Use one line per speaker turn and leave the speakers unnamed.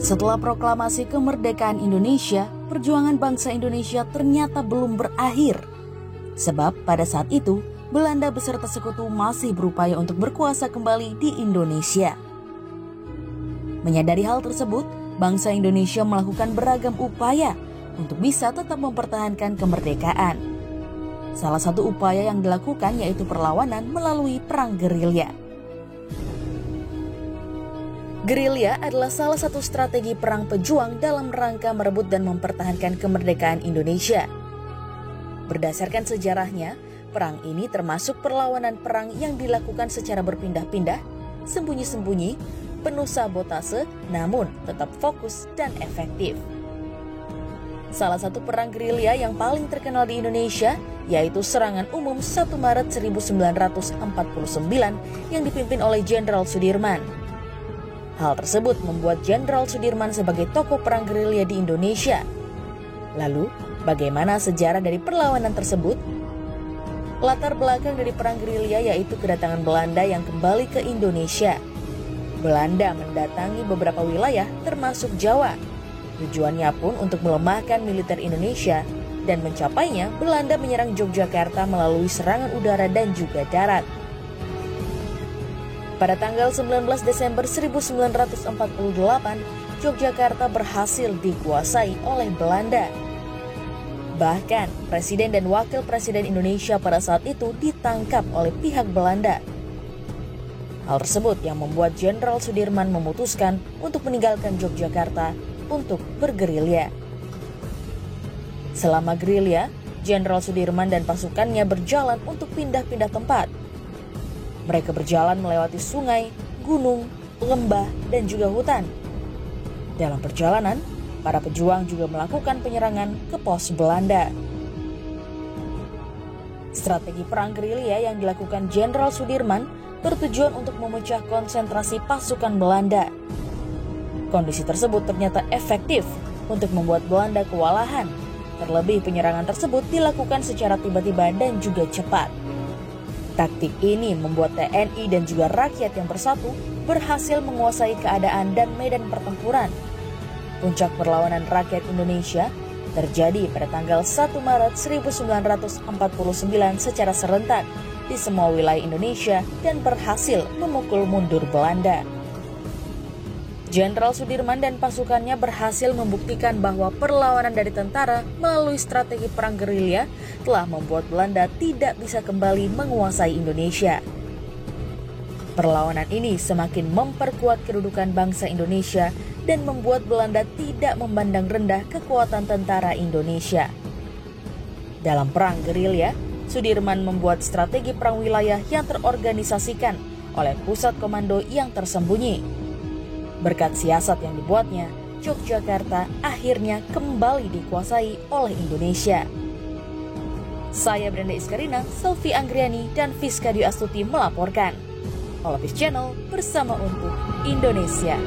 Setelah proklamasi kemerdekaan Indonesia, perjuangan bangsa Indonesia ternyata belum berakhir. Sebab pada saat itu, Belanda beserta sekutu masih berupaya untuk berkuasa kembali di Indonesia. Menyadari hal tersebut, bangsa Indonesia melakukan beragam upaya untuk bisa tetap mempertahankan kemerdekaan. Salah satu upaya yang dilakukan yaitu perlawanan melalui perang gerilya. Gerilya adalah salah satu strategi perang pejuang dalam rangka merebut dan mempertahankan kemerdekaan Indonesia. Berdasarkan sejarahnya, perang ini termasuk perlawanan perang yang dilakukan secara berpindah-pindah, sembunyi-sembunyi, penuh sabotase, namun tetap fokus dan efektif. Salah satu perang gerilya yang paling terkenal di Indonesia yaitu serangan umum 1 Maret 1949 yang dipimpin oleh Jenderal Sudirman. Hal tersebut membuat Jenderal Sudirman sebagai tokoh perang gerilya di Indonesia. Lalu, bagaimana sejarah dari perlawanan tersebut? Latar belakang dari perang gerilya yaitu kedatangan Belanda yang kembali ke Indonesia. Belanda mendatangi beberapa wilayah termasuk Jawa. Tujuannya pun untuk melemahkan militer Indonesia, dan mencapainya Belanda menyerang Yogyakarta melalui serangan udara dan juga darat. Pada tanggal 19 Desember 1948, Yogyakarta berhasil dikuasai oleh Belanda. Bahkan, Presiden dan Wakil Presiden Indonesia pada saat itu ditangkap oleh pihak Belanda. Hal tersebut yang membuat Jenderal Sudirman memutuskan untuk meninggalkan Yogyakarta untuk bergerilya. Selama gerilya, Jenderal Sudirman dan pasukannya berjalan untuk pindah-pindah tempat. Mereka berjalan melewati sungai, gunung, lembah, dan juga hutan. Dalam perjalanan, para pejuang juga melakukan penyerangan ke pos Belanda. Strategi perang gerilya yang dilakukan Jenderal Sudirman bertujuan untuk memecah konsentrasi pasukan Belanda. Kondisi tersebut ternyata efektif untuk membuat Belanda kewalahan. Terlebih penyerangan tersebut dilakukan secara tiba-tiba dan juga cepat. Taktik ini membuat TNI dan juga rakyat yang bersatu berhasil menguasai keadaan dan medan pertempuran. Puncak perlawanan rakyat Indonesia terjadi pada tanggal 1 Maret 1949 secara serentak di semua wilayah Indonesia dan berhasil memukul mundur Belanda. Jenderal Sudirman dan pasukannya berhasil membuktikan bahwa perlawanan dari tentara melalui strategi perang gerilya telah membuat Belanda tidak bisa kembali menguasai Indonesia. Perlawanan ini semakin memperkuat kedudukan bangsa Indonesia dan membuat Belanda tidak memandang rendah kekuatan tentara Indonesia. Dalam perang gerilya, Sudirman membuat strategi perang wilayah yang terorganisasikan oleh pusat komando yang tersembunyi. Berkat siasat yang dibuatnya, Yogyakarta akhirnya kembali dikuasai oleh Indonesia. Saya Brenda Iskarina, Selvi Anggriani, dan Fiska Dwi Astuti melaporkan. Olapis Channel bersama untuk Indonesia.